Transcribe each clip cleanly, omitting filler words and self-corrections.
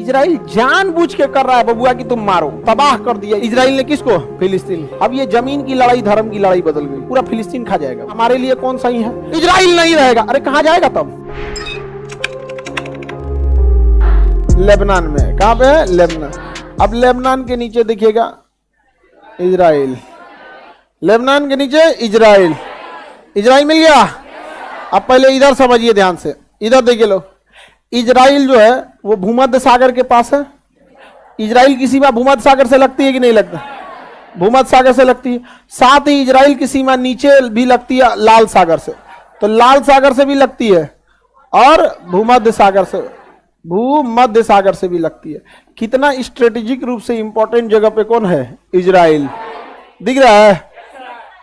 Israel जानबूझ के कर रहा है बबुआ कि तुम मारो, तबाह कर दिया इजराइल ने किसको? फिलिस्तीन। अब ये जमीन की लड़ाई धर्म की लड़ाई बदल गई, पूरा फिलिस्तीन खा जाएगा। हमारे लिए कौन सही है? इजराइल नहीं रहेगा। अरे कहाँ जाएगा तब? लेबनान में। कहाँ पे है? लेबनान। अब लेबनान के नीचे देखिएगा इजराइल, लेबनान के नीचे इजराइल। इजराइल मिल गया। अब पहले इधर समझिए ध्यान से, इधर देखिए लोग, इजराइल जो है वो भूमध्य सागर के पास है। इजराइल की सीमा भूमध्य सागर से लगती है कि नहीं लगता? भूमध्य सागर से लगती है। साथ ही इजराइल की सीमा नीचे भी लगती है लाल सागर से, तो लाल सागर से भी लगती है और भूमध्य सागर से भी लगती है। कितना स्ट्रेटेजिक रूप से इंपॉर्टेंट जगह पे कौन है? इजराइल। दिख रहा है?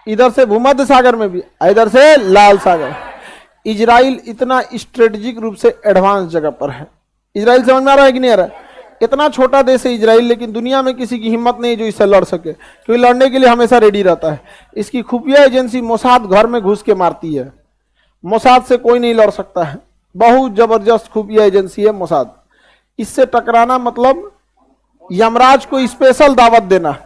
इधर से भूमध्य सागर में भी, इधर से लाल सागर। इजराइल इतना स्ट्रेटेजिक रूप से एडवांस जगह पर है। इजराइल समझ में आ रहा है कि नहीं आ रहा है? इतना छोटा देश है इजराइल, लेकिन दुनिया में किसी की हिम्मत नहीं जो इससे लड़ सके, क्योंकि लड़ने के लिए हमेशा रेडी रहता है। इसकी खुफिया एजेंसी मोसाद घर में घुस के मारती है। मोसाद से कोई नहीं लड़ सकता है, बहुत जबरदस्त खुफिया एजेंसी है मोसाद। इससे टकराना मतलब यमराज को स्पेशल दावत देना।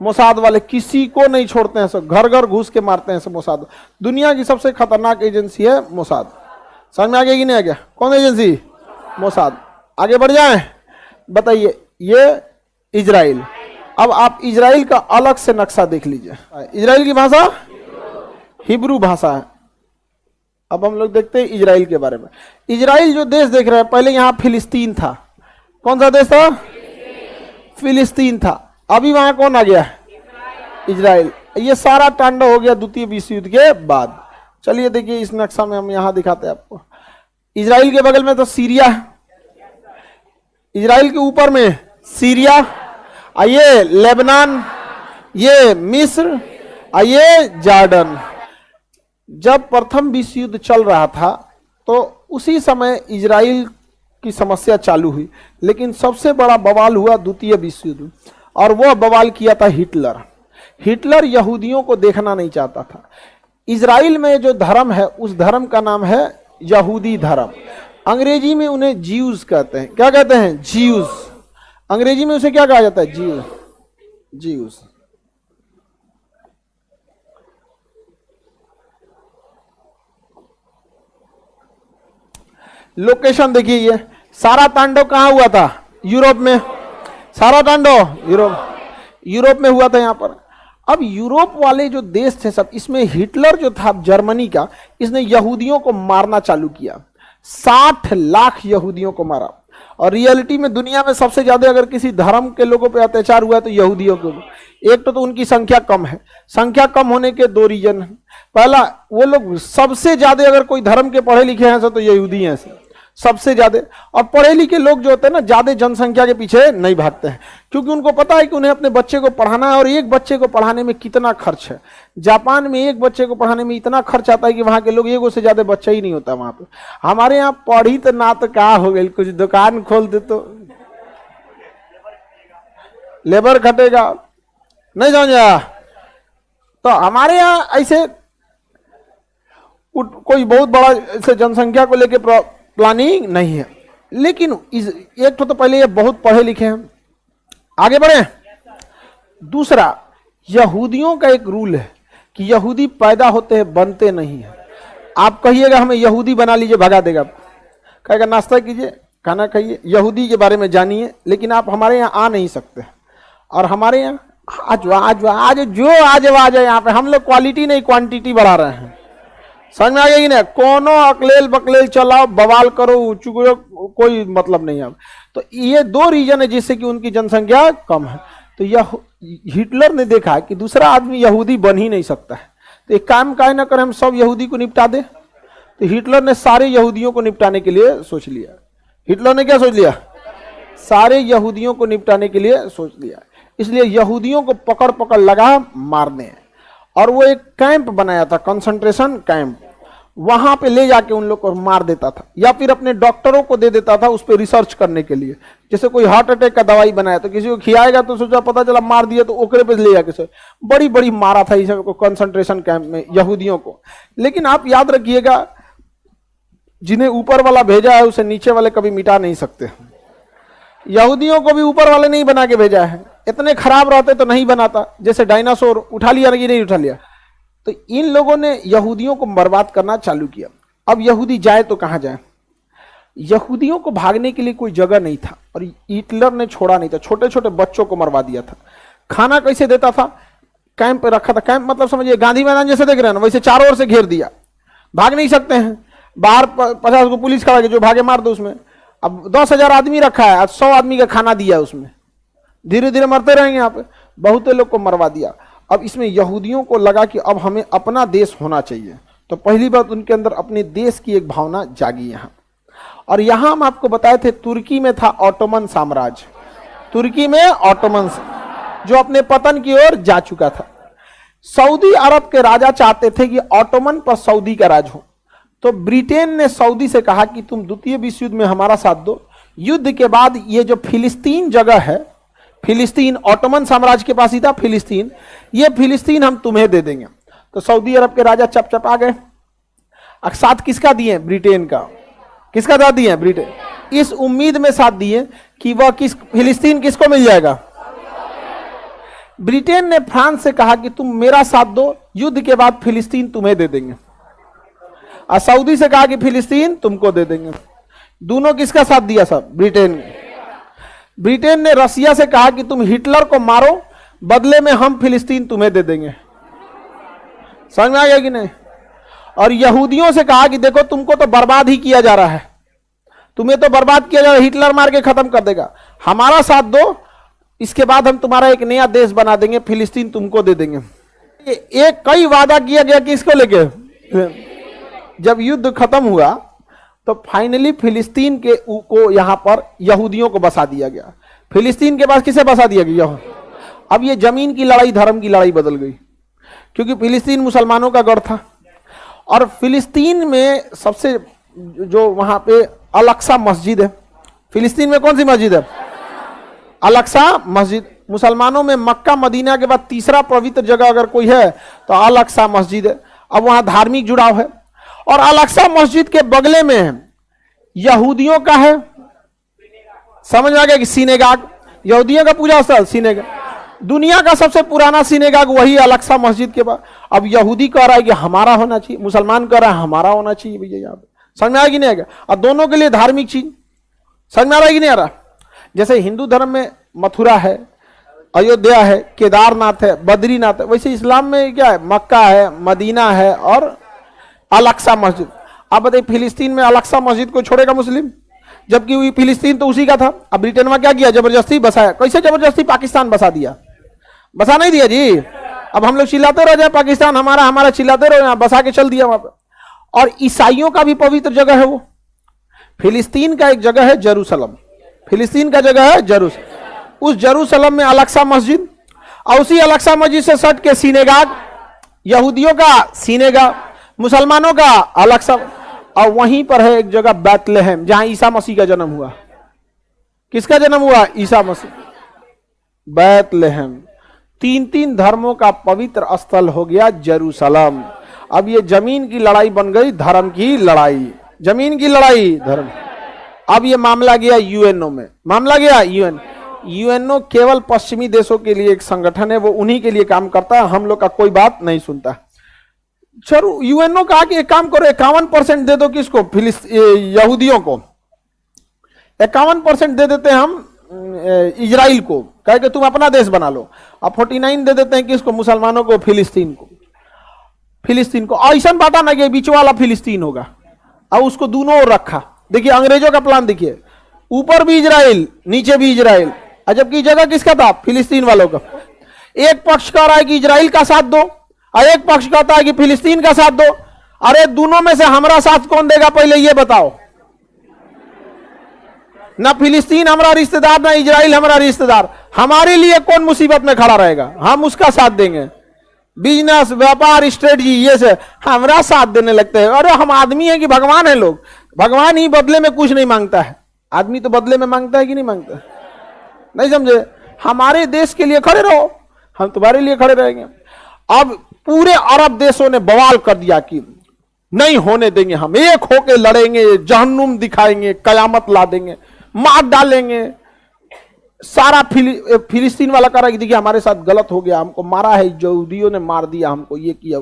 मोसाद वाले किसी को नहीं छोड़ते हैं, सब घर घर घुस के मारते हैं सब। मोसाद दुनिया की सबसे खतरनाक एजेंसी है मोसाद। समझ में आ गया कि नहीं आ गया? कौन एजेंसी? मोसाद। आगे बढ़ जाएं, बताइए। ये इजराइल। अब आप इजराइल का अलग से नक्शा देख लीजिए। इजराइल की भाषा हिब्रू भाषा है। अब हम लोग देखते हैं इजराइल के बारे में। इजराइल जो देश देख रहे हैं, पहले यहां फिलिस्तीन था। कौन सा देश था? फिलिस्तीन था। अभी वहां कौन आ गया? इजराइल। ये सारा तांडव हो गया द्वितीय विश्व युद्ध के बाद। चलिए देखिए इस नक्शा में हम यहां दिखाते हैं आपको। इजराइल के बगल में तो सीरिया है, इजराइल के ऊपर में सीरिया, ये लेबनान, ये मिस्र, ये जॉर्डन। जब प्रथम विश्व युद्ध चल रहा था तो उसी समय इजराइल की समस्या चालू हुई, लेकिन सबसे बड़ा बवाल हुआ द्वितीय विश्व युद्ध, और वह बवाल किया था हिटलर। हिटलर यहूदियों को देखना नहीं चाहता था। इजराइल में जो धर्म है उस धर्म का नाम है यहूदी धर्म। अंग्रेजी में उन्हें जीव्स कहते हैं। क्या कहते हैं? जीव्स। अंग्रेजी में उसे क्या कहा जाता है? जीव्स। जीव्स। लोकेशन देखिए, ये सारा तांडव कहां हुआ था? यूरोप में। सारा तांडव यूरोप में हुआ था यहां पर। अब यूरोप वाले जो देश थे सब, इसमें हिटलर जो था जर्मनी का, इसने यहूदियों को मारना चालू किया। 60 लाख यहूदियों को मारा। और रियलिटी में दुनिया में सबसे ज्यादा अगर किसी धर्म के लोगों पे अत्याचार हुआ है तो यहूदियों को। एक तो उनकी संख्या कम है। संख्या कम होने के दो रीजन है। पहला, वो लोग सबसे ज्यादा अगर कोई धर्म के पढ़े लिखे हैं तो यहूदी हैं सबसे ज्यादा। और पढ़े लिखे लोग जो होते हैं ना, ज्यादा जनसंख्या के पीछे नहीं भागते हैं, क्योंकि उनको पता है कि उन्हें अपने बच्चे को पढ़ाना है। और एक बच्चे को पढ़ाने में कितना खर्च है। जापान में एक बच्चे को पढ़ाने में इतना खर्च आता है कि वहां के लोग एगो से ज्यादा बच्चा ही नहीं होता वहां पे। हमारे यहाँ पढ़ी तो ना तो क्या हो गई, कुछ दुकान खोल दे तो लेबर खटेगा, नहीं समझा? तो हमारे यहाँ ऐसे कोई बहुत बड़ा ऐसे जनसंख्या को लेकर प्लानिंग नहीं है। लेकिन एक तो पहले ये बहुत पढ़े लिखे हैं। आगे बढ़े। दूसरा, यहूदियों का एक रूल है कि यहूदी पैदा होते हैं, बनते नहीं है। आप कहिएगा हमें यहूदी बना लीजिए, भगा देगा। कहेगा नाश्ता कीजिए, खाना खाइए, यहूदी के बारे में जानिए, लेकिन आप हमारे यहाँ आ नहीं सकते। और हमारे यहाँ आज आ जाए यहाँ पे। हम लोग क्वालिटी नहीं क्वांटिटी बढ़ा रहे हैं। समझ में आ गया कि नहीं? कोनो अकलेल बकलेल चलाओ, बवाल करो, चुगलो, कोई मतलब नहीं है। तो ये दो रीजन है जिससे कि उनकी जनसंख्या कम है। तो यह हिटलर ने देखा कि दूसरा आदमी यहूदी बन ही नहीं सकता है, तो एक काम काहे ना करें, हम सब यहूदी को निपटा दे। तो हिटलर ने सारे यहूदियों को निपटाने के लिए सोच लिया। हिटलर ने क्या सोच लिया? सारे यहूदियों को निपटाने के लिए सोच लिया। इसलिए यहूदियों को पकड़ पकड़ लगा मारने। और वो एक कैंप बनाया था, कंसंट्रेशन कैंप। वहां पे ले जाके उन लोग को मार देता था, या फिर अपने डॉक्टरों को दे देता था उस पर रिसर्च करने के लिए। जैसे कोई हार्ट अटैक का दवाई बनाया तो किसी को खिलाएगा तो सोचा, पता चला मार दिया तो ओकरे पे ले जाके बड़ी बड़ी मारा था इस कंसंट्रेशन कैंप में यहूदियों को। लेकिन आप याद रखिएगा, जिन्हें ऊपर वाला भेजा है उसे नीचे वाले कभी मिटा नहीं सकते। यहूदियों को भी ऊपर वाले नहीं बना के भेजा है, इतने खराब रहते तो नहीं बनाता, जैसे डायनासोर उठा लिया नहीं उठा लिया। तो इन लोगों ने यहूदियों को बर्बाद करना चालू किया। अब यहूदी जाए तो कहां जाए? यहूदियों को भागने के लिए कोई जगह नहीं था और हिटलर ने छोड़ा नहीं था, छोटे छोटे बच्चों को मरवा दिया था। खाना कैसे देता था? कैंप पे रखा था, कैंप मतलब समझिए गांधी मैदान जैसे देख रहे हैं ना, वैसे चारों ओर से घेर दिया, भाग नहीं सकते हैं। बाहर 50 को पुलिस खड़ा, जो भागे मार दो उसमें। अब 10,000 आदमी रखा है, आज 100 आदमी का खाना दिया उसमें, धीरे धीरे मरते रहेंगे यहाँ पे, बहुत लोग को मरवा दिया। अब इसमें यहूदियों को लगा कि अब हमें अपना देश होना चाहिए, तो पहली बात उनके अंदर अपने देश की एक भावना जागी यहाँ। और यहां हम आपको बताए थे तुर्की में था ऑटोमन साम्राज्य, तुर्की में ऑटोमन जो अपने पतन की ओर जा चुका था। सऊदी अरब के राजा चाहते थे कि ऑटोमन पर सऊदी का राज हो, तो ब्रिटेन ने सऊदी से कहा कि तुम द्वितीय विश्व युद्ध में हमारा साथ दो, युद्ध के बाद ये जो फिलिस्तीन जगह है, फिलिस्तीन ऑटोमन साम्राज्य के पास ही था फिलिस्तीन, ये फिलिस्तीन हम तुम्हें दे देंगे। तो सऊदी अरब के राजा चपचप आ गए। साथ किसका दिए? ब्रिटेन का। किसका साथ दिए? ब्रिटेन। इस उम्मीद में साथ दिए कि वह फिलिस्तीन किसको मिल जाएगा? ब्रिटेन ने फ्रांस से कहा कि तुम मेरा साथ दो, युद्ध के बाद फिलिस्तीन तुम्हें दे देंगे। और सऊदी से कहा कि फिलिस्तीन तुमको दे देंगे। दोनों किसका साथ दिया? सब ब्रिटेन ने। ब्रिटेन ने रसिया से कहा कि तुम हिटलर को मारो, बदले में हम फिलिस्तीन तुम्हें दे देंगे। समझ में आ गया कि नहीं? और यहूदियों से कहा कि देखो तुमको तो बर्बाद ही किया जा रहा है, तुम्हें तो बर्बाद किया जा रहा है, हिटलर मार के खत्म कर देगा, हमारा साथ दो, इसके बाद हम तुम्हारा एक नया देश बना देंगे, फिलिस्तीन तुमको दे देंगे। एक कई वादा किया गया कि इसको लेके जब युद्ध खत्म हुआ तो फाइनली फिलिस्तीन को यहां पर यहूदियों को बसा दिया गया। फिलिस्तीन के पास किसे बसा दिया गया? अब ये जमीन की लड़ाई धर्म की लड़ाई बदल गई, क्योंकि फिलिस्तीन मुसलमानों का गढ़ था। और फिलिस्तीन में सबसे जो वहां पे अल-अक्सा मस्जिद है, फिलिस्तीन में कौन सी मस्जिद है? अल-अक्सा मस्जिद। मुसलमानों में मक्का मदीना के बाद तीसरा पवित्र जगह अगर कोई है तो अल-अक्सा मस्जिद है। अब वहां धार्मिक जुड़ाव है। और अल-अक्सा मस्जिद के बगले में यहूदियों का है, समझ में आ गया कि सिनेगाग, यहूदियों का पूजा स्थल सिनेगाग। दुनिया का सबसे पुराना सिनेगाग वही अल-अक्सा मस्जिद के बाद। अब यहूदी कह रहा है कि हमारा होना चाहिए, मुसलमान कह रहा है हमारा होना चाहिए भैया। यहाँ पे समझ में आया कि नहीं आएगा? और दोनों के लिए धार्मिक चीज समझ में आ रहा है कि नहीं आ रहा? जैसे हिंदू धर्म में मथुरा है, अयोध्या है, केदारनाथ है, बद्रीनाथ है, वैसे इस्लाम में क्या है? मक्का है, मदीना है और अल-अक्सा मस्जिद। अब बताइए फिलिस्तीन में अल-अक्सा मस्जिद को छोड़ेगा मुस्लिम? जबकि फिलिस्तीन तो उसी का था। अब ब्रिटेन में क्या किया? जबरदस्ती बसाया। कैसे जबरदस्ती? पाकिस्तान बसा दिया। बसा नहीं दिया जी। अब हम लोग चिल्लाते रह जाए पाकिस्तान हमारा हमारा, चिल्लाते रहो, यहां बसा के चल दिया वहां पर। और ईसाइयों का भी पवित्र जगह है वो। फिलिस्तीन का एक जगह है जेरूसलम, फिलिस्तीन का जगह है जेरूसलम। उस जेरूसलम में अल-अक्सा मस्जिद, और उसी अल-अक्सा मस्जिद से सट के सिनेगाग, यहूदियों का सिनेगाग, मुसलमानों का अल-अक्सा। और वहीं पर है एक जगह बैतलहम, जहां ईसा मसीह का जन्म हुआ। किसका जन्म हुआ? ईसा मसीह। बैतलहम। 3 धर्मों का पवित्र स्थल हो गया जेरूसलम। अब ये जमीन की लड़ाई बन गई धर्म की लड़ाई, जमीन की लड़ाई धर्म। अब ये मामला गया यूएनओ में, मामला गया यूएनओ केवल पश्चिमी देशों के लिए एक संगठन है, वो उन्हीं के लिए काम करता है, हम लोग का कोई बात नहीं सुनता। चलो यूएनओ कहा कि एक काम करो 51% दे दो, किसको? यहूदियों को 51% दे देते हैं हम इजराइल को, कहे कि तुम अपना देश बना लो। अब 49 दे देते हैं किसको? मुसलमानों को, फिलिस्तीन को। फिलिस्तीन को ऐसा बांटा ना कि बीच वाला फिलिस्तीन होगा, और उसको दोनों ओर रखा। देखिए अंग्रेजों का प्लान देखिए, ऊपर भी इजराइल नीचे भी इजराइल, जबकि जगह किसका था? फिलिस्तीन वालों का। एक पक्ष कह रहा है कि इजराइल का साथ दो और एक पक्ष कहता है कि फिलिस्तीन का साथ दो। अरे दोनों में से हमारा साथ कौन देगा पहले ये बताओ? ना फिलिस्तीन हमारा रिश्तेदार, ना इजराइल हमारा रिश्तेदार। हमारे लिए कौन मुसीबत में खड़ा रहेगा? हम उसका साथ देंगे। बिजनेस, व्यापार, स्ट्रेटजी, ये से हमारा साथ देने लगते हैं। अरे हम आदमी है कि भगवान है? लोग भगवान ही बदले में कुछ नहीं मांगता है, आदमी तो बदले में मांगता है कि नहीं मांगता? नहीं समझे? हमारे देश के लिए खड़े रहो, हम तुम्हारे लिए खड़े रहेंगे। अब पूरे अरब देशों ने बवाल कर दिया कि नहीं होने देंगे, हम एक होके लड़ेंगे, जहन्नुम दिखाएंगे, कयामत ला देंगे, मार डालेंगे। सारा फिलिस्तीन वाला कह रहा है कि देखिए हमारे साथ गलत हो गया, हमको मारा है, यहूदियों ने मार दिया हमको, ये किया।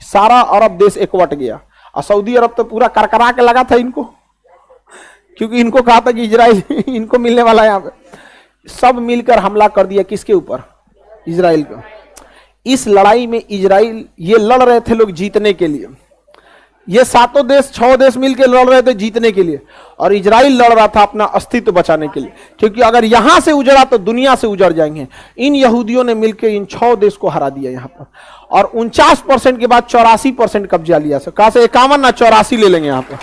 सारा अरब देश एकवट गया और सऊदी अरब तो पूरा करकरा के लगा था इनको, क्योंकि इनको कहा था कि इजराइल इनको मिलने वाला है। यहाँ पे सब मिलकर हमला कर दिया किसके ऊपर? इजराइल को। इस लड़ाई में इजराइल, ये लड़ रहे थे लोग जीतने के लिए, ये 7 देश 6 देश मिलकर लड़ रहे थे जीतने के लिए, और इजराइल लड़ रहा था अपना अस्तित्व बचाने के लिए, क्योंकि अगर यहां से उजड़ा तो दुनिया से उजड़ जाएंगे। इन यहूदियों ने मिलकर इन 6 देश को हरा दिया यहां पर, और 49% के बाद 84% कब्जा लिया। कहा से 51 ना 84 ले लेंगे यहां पर।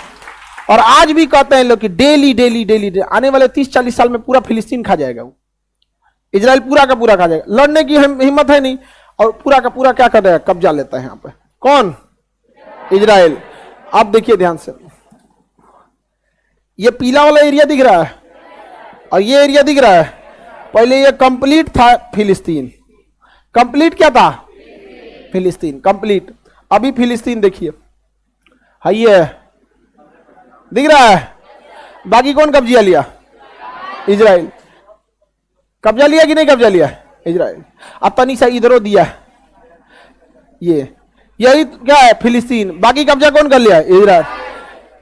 और आज भी कहते हैं लोग कि डेली डेली डेली आने वाले 30-40 साल में पूरा फिलिस्तीन खा जाएगा, वो इजराइल पूरा का पूरा खा जाएगा। लड़ने की हिम्मत है नहीं, और पूरा का पूरा क्या कर रहा है? कब्जा लेता है यहां पर। कौन? इजराइल। अब देखिए ध्यान से, ये पीला वाला एरिया दिख रहा है और ये एरिया दिख रहा है, पहले ये कंप्लीट था फिलिस्तीन। कंप्लीट क्या था? फिलिस्तीन कंप्लीट। अभी फिलिस्तीन देखिए, है ये दिख रहा है। बाकी कौन कब्जा लिया? इजराइल। कब्जा लिया कि नहीं कब्जा लिया? इजराइल। अब तनी सा इधरों दिया, ये यही क्या है? फिलिस्तीन। बाकी कब्जा कौन कर लिया? इजराइल।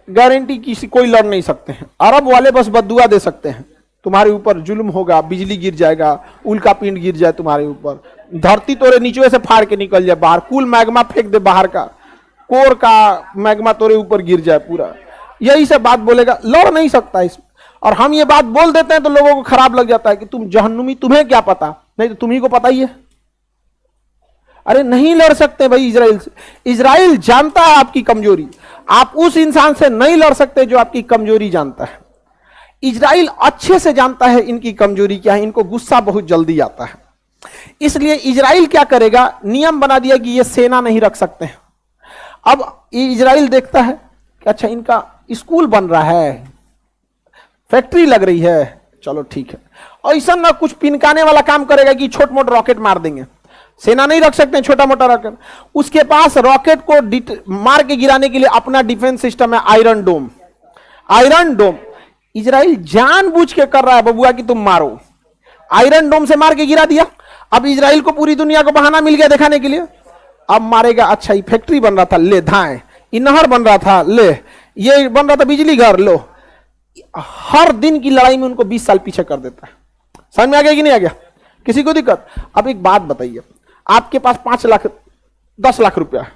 गारंटी किसी कोई लड़ नहीं सकते हैं। अरब वाले बस बद्दुआ दे सकते हैं, तुम्हारे ऊपर जुल्म होगा, बिजली गिर जाएगा, उल्का पिंड गिर जाए तुम्हारे ऊपर, धरती तोरे नीचे से फाड़ के निकल जाए बाहर, कुल मैग्मा फेंक दे बाहर का, कोर का मैग्मा तोरे ऊपर गिर जाए पूरा, यही सब बात बोलेगा। लड़ नहीं सकता इसमें। और हम ये बात बोल देते हैं तो लोगों को खराब लग जाता है कि तुम जहन्नुमी, तुम्हें क्या पता? नहीं तो तुम्ही को पता ही है। अरे नहीं लड़ सकते भाई इजराइल से। इजराइल जानता है आपकी कमजोरी, आप उस इंसान से नहीं लड़ सकते जो आपकी कमजोरी जानता है। इजराइल अच्छे से जानता है इनकी कमजोरी क्या है, इनको गुस्सा बहुत जल्दी आता है। इसलिए इजराइल क्या करेगा? नियम बना दिया कि ये सेना नहीं रख सकते हैं। अब इजराइल देखता है कि अच्छा इनका स्कूल बन रहा है, फैक्ट्री लग रही है, चलो ठीक है। ऐसा ना कुछ पिनकाने वाला काम करेगा कि छोट मोट रॉकेट मार देंगे। सेना नहीं रख सकते छोटा मोटा रॉकेट। उसके पास रॉकेट को मार के गिराने के लिए अपना डिफेंस सिस्टम है, आयरन डोम। आयरन डोम इजराइल जानबूझ के कर रहा है बबुआ कि तुम मारो। आयरन डोम से मार के गिरा दिया। अब इजराइल को पूरी दुनिया को बहाना मिल गया दिखाने के लिए, अब मारेगा। अच्छा ये फैक्ट्री बन रहा था, ले धाए, ये नहर बन रहा था, ले, ये बन रहा था बिजली घर, लो। हर दिन की लड़ाई में उनको 20 साल पीछे कर देता है। समझ में आ गया कि नहीं आ गया? किसी को दिक्कत? अब एक बात बताइए, आपके पास 5 लाख 10 लाख रुपया है,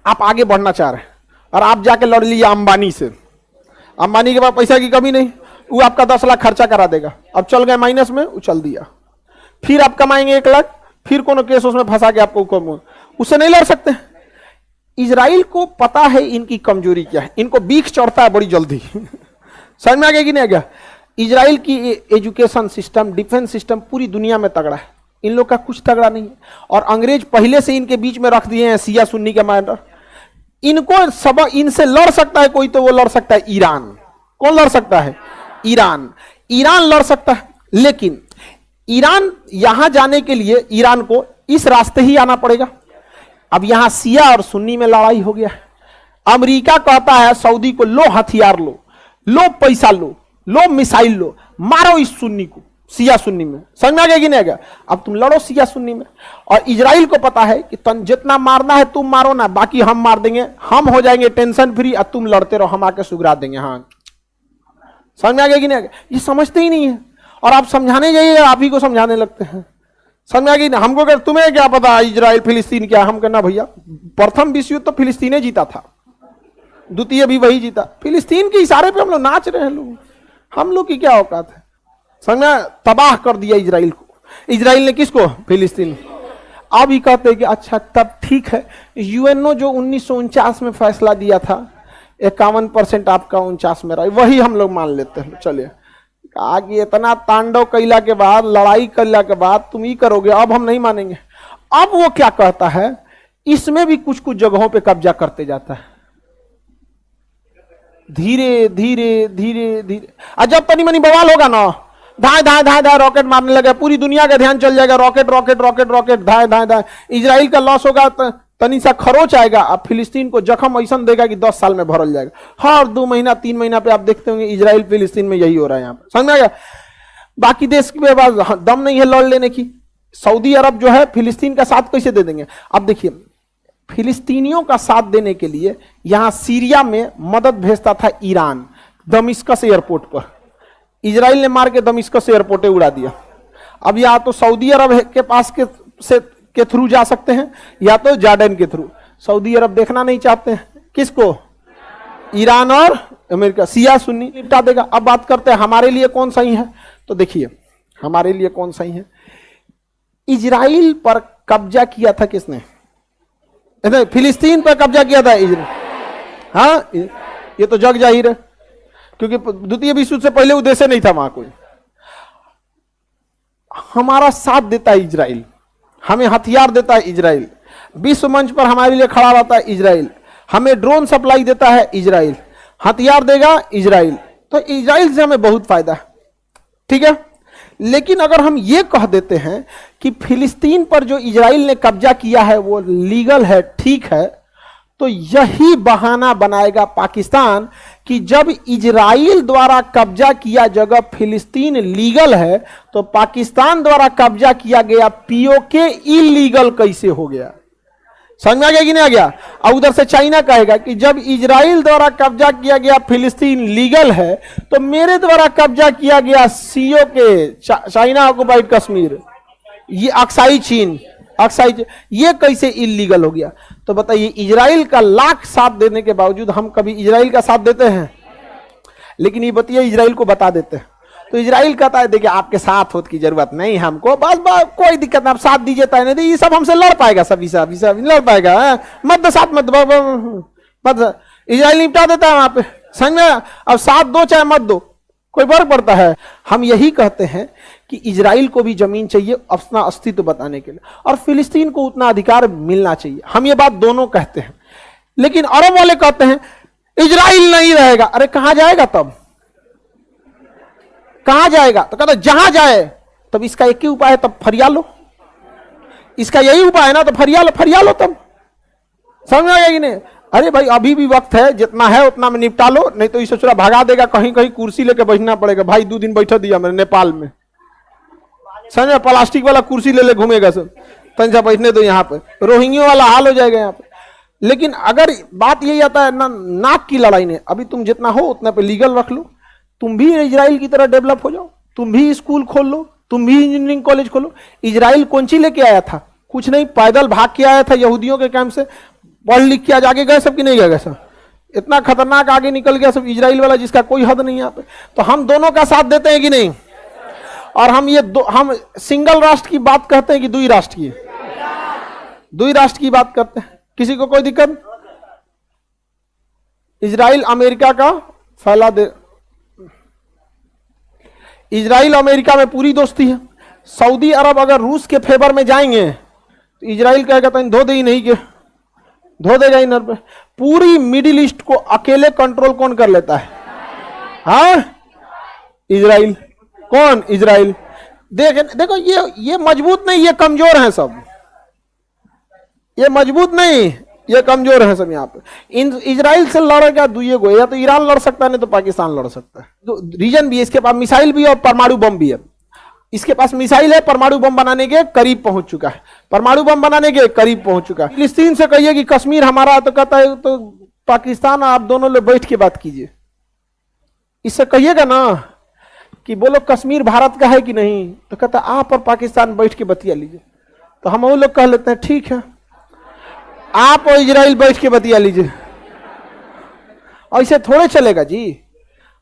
आप आगे बढ़ना चाह रहे हैं और आप जाके लड़ लिए अंबानी से। अंबानी के पास पैसा की कमी नहीं, वो आपका 10 लाख खर्चा करा देगा। अब चल गए माइनस में, उछल दिया। फिर आप कमाएंगे 1 लाख, फिर कोनो केस उसमें फंसा के आपको, उससे नहीं लड़ सकते। इजराइल को पता है इनकी कमजोरी क्या है, इनको बीख चढ़ता है बड़ी जल्दी। समझ में आ गया कि नहीं आ गया? इजराइल की एजुकेशन सिस्टम, डिफेंस सिस्टम पूरी दुनिया में तगड़ा है, इन लोग का कुछ तगड़ा नहीं है। और अंग्रेज पहले से इनके बीच में रख दिए हैं सिया सुन्नी के मैटर। इनको सब, इनसे लड़ सकता है कोई तो वो लड़ सकता है ईरान। कौन लड़ सकता है? ईरान। ईरान लड़ सकता है, लेकिन ईरान यहां जाने के लिए ईरान को इस रास्ते ही आना पड़ेगा। अब यहां सिया और सुन्नी में लड़ाई हो गया है। अमेरिका कहता है सऊदी को, लो हथियार लो, लो पैसा लो, लो मिसाइल लो, मारो इस सुन्नी को, सिया सुन्नी में। समझ में आ गया कि नहीं आ गया? अब तुम लड़ो सिया सुन्नी में। और इजराइल को पता है कि तुम जितना मारना है तुम मारो ना, बाकी हम मार देंगे, हम हो जाएंगे टेंशन फ्री, और तुम लड़ते रहो, हम आके सुगरा देंगे। हाँ, समझ में आ गया कि नहीं आ गया? ये समझते ही नहीं है, और आप समझाने जाइए आप ही को समझाने लगते हैं। समझ में आ गई? हमको क्या, तुम्हें क्या पता इजराइल फिलिस्तीन क्या? हम कहना भैया प्रथम विश्व युद्ध तो फिलिस्तीन जीता था, द्वितीय भी वही जीता। फिलिस्तीन के इशारे पे हम लोग नाच रहे हैं। लोग, हम लोग की क्या औकात है? समझ, तबाह कर दिया इजराइल को। इजराइल ने किसको? फिलिस्तीन। अब ही कहते हैं कि अच्छा तब ठीक है, यूएनओ जो 1949 में फैसला दिया था 51% आपका 49 में रहा, वही हम लोग मान लेते हैं। चलिए, आगे इतना तांडव कैला के बाद, लड़ाई कैला के बाद तुम ही करोगे, अब हम नहीं मानेंगे। अब वो क्या कहता है, इसमें भी कुछ कुछ जगहों पे कब्जा करते जाता है, धीरे धीरे धीरे धीरे। और जब तनी मनी बवाल होगा ना, धाए धाए धाए धाए रॉकेट मारने लगे, पूरी दुनिया का ध्यान चल जाएगा, रॉकेट रॉकेट रॉकेट रॉकेट, धाए धाए धाए। इजराइल का लॉस होगा, तनी सा खरोच आएगा, अब फिलिस्तीन को जख्म ऐसा देगा कि 10 साल में भरल जाएगा। हर 2 महीना 3 महीना पे आप देखते होंगे इजराइल फिलिस्तीन में यही हो रहा है। यहाँ पर समझ में आ गया? बाकी देश के पास दम नहीं है लड़ लेने की। सऊदी अरब जो है फिलिस्तीन का साथ कैसे दे देंगे? अब देखिए, फिलिस्तीनियों का साथ देने के लिए यहां सीरिया में मदद भेजता था ईरान, दमिश्कस एयरपोर्ट पर। इजराइल ने मार के दमिश्कस एयरपोर्ट उड़ा दिया। अब या तो सऊदी अरब के पास के थ्रू जा सकते हैं या तो जॉर्डन के थ्रू। सऊदी अरब देखना नहीं चाहते हैं किसको? ईरान और अमेरिका। शिया सुन्नी निपटा देगा। अब बात करते हैं हमारे लिए कौन सही है। तो देखिए हमारे लिए कौन सही है। इजराइल पर कब्जा किया था किसने? फिलिस्तीन पर कब्जा किया था इजराइल। हाँ, ये तो जग जाहिर है, क्योंकि द्वितीय विश्व युद्ध से पहले उद्देश्य नहीं था वहां कोई। हमारा साथ देता है इजराइल, हमें हथियार देता है इजराइल, विश्व मंच पर हमारे लिए खड़ा रहता है इजराइल, हमें ड्रोन सप्लाई देता है इजराइल, हथियार देगा इजराइल। तो इजराइल से हमें बहुत फायदा है, ठीक है। लेकिन अगर हम ये कह देते हैं कि फिलिस्तीन पर जो इजराइल ने कब्जा किया है वो लीगल है, ठीक है, तो यही बहाना बनाएगा पाकिस्तान कि जब इजराइल द्वारा कब्जा किया जगह फिलिस्तीन लीगल है तो पाकिस्तान द्वारा कब्जा किया गया पीओके इलीगल कैसे हो गया। समझ में आ गया कि नहीं आ गया? और उधर से चाइना कहेगा कि जब इजराइल द्वारा कब्जा किया गया फिलिस्तीन लीगल है तो मेरे द्वारा कब्जा किया गया सीओ के चाइना ऑक्युपाइड कश्मीर, ये अक्साई चीन, ये कैसे इलीगल हो गया। तो बताइए, इजराइल का लाख साथ देने के बावजूद हम कभी इजराइल का साथ देते हैं? लेकिन ये बताइए इजराइल को बता देते हैं तो इजराइल कहता है देखिए आपके साथ होने की जरूरत नहीं हमको, बस कोई दिक्कत नहीं, आप साथ दीजिए तय नहीं, ये सब हमसे लड़ पाएगा, सब लड़ पाएगा, मत दो साथ, मत इजराइल निपटा देता है वहां पे। समझ में? अब साथ दो चाहे मत दो, कोई फर्क पड़ता है? हम यही कहते हैं कि इजराइल को भी जमीन चाहिए अपना अस्तित्व बताने के लिए और फिलिस्तीन को उतना अधिकार मिलना चाहिए। हम ये बात दोनों कहते हैं। लेकिन अरब वाले कहते हैं इजराइल नहीं रहेगा। अरे कहां जाएगा तब? कहां जाएगा? तो कहता जहां जाए। तब इसका एक ही उपाय है, तब फरिया लो। इसका यही उपाय है ना, तो फरिया लो तब। समझ में आ गया कि नहीं? अरे भाई अभी भी वक्त है, जितना है उतना में निपटा लो, नहीं तो इसे चुरा भगा देगा, कहीं कहीं कुर्सी लेके बैठना पड़ेगा। भाई 2 दिन बैठा दिया मैंने नेपाल में, समझ में? प्लास्टिक वाला कुर्सी ले घूमेगा सब, तंजा बैठने दो यहाँ पे, रोहिंग्या वाला हाल हो जाएगा यहाँ पे। लेकिन अगर बात यही आता है ना, नाक की लड़ाई ने, अभी तुम जितना हो उतना पे लीगल रख लो, तुम भी इजराइल की तरह डेवलप हो जाओ, तुम भी स्कूल खोल लो, तुम भी इंजीनियरिंग कॉलेज खोलो। इजराइल कौन सी लेके आया था? कुछ नहीं, पैदल भाग के आया था यहूदियों के कैंप से, पढ़ लिख के आज आगे गए सब कि नहीं गए सब? इतना खतरनाक आगे निकल गया सब इजराइल वाला जिसका कोई हद नहीं यहाँ पे। तो हम दोनों का साथ देते हैं कि नहीं? और हम हम सिंगल राष्ट्र की बात कहते हैं कि दुई राष्ट्र की? दुई राष्ट्र की बात करते हैं। किसी को कोई दिक्कत? इजराइल अमेरिका का फैला दे, इजराइल अमेरिका में पूरी दोस्ती है। सऊदी अरब अगर रूस के फेवर में जाएंगे तो इजराइल कहेगा तो धो दे ही नहीं के धो देगा इनर पे। पूरी मिडिल ईस्ट को अकेले कंट्रोल कौन कर लेता है? हाँ, इजराइल। कौन? इजराइल। देखो ये मजबूत नहीं, ये कमजोर हैं सब। ये मजबूत नहीं, ये कमजोर है सब। यहाँ पे इजराइल से लड़ेगा दुइये को, या तो ईरान लड़ सकता है नहीं तो पाकिस्तान लड़ सकता है। तो रीजन भी है, इसके पास मिसाइल भी है और परमाणु बम भी है। इसके पास मिसाइल है, परमाणु बम बनाने के करीब पहुंच चुका है, परमाणु बम बनाने के करीब पहुंच चुका है। फिलिस्तीन से कहिए कि कश्मीर हमारा है तो कहता है तो पाकिस्तान आप दोनों लोग बैठ के बात कीजिए। इससे कहिएगा ना कि बोलो कश्मीर भारत का है कि नहीं, तो कहता आप और पाकिस्तान बैठ के बतिया लीजिए। तो हम वो लोग कह लेते हैं ठीक है, आप और इजराइल बैठ के बतिया लीजिए। ऐसे थोड़े चलेगा जी।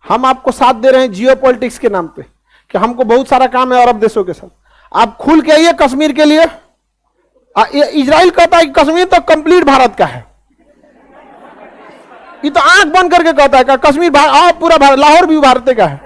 हम आपको साथ दे रहे हैं जियोपॉलिटिक्स के नाम पे कि हमको बहुत सारा काम है अरब देशों के साथ, आप खुल के आइए कश्मीर के लिए। इजराइल कहता है कि कश्मीर तो कंप्लीट भारत का है। ये तो आंख बंद करके कहता है कि कश्मीर पूरा भारत, लाहौर भी भारत का है।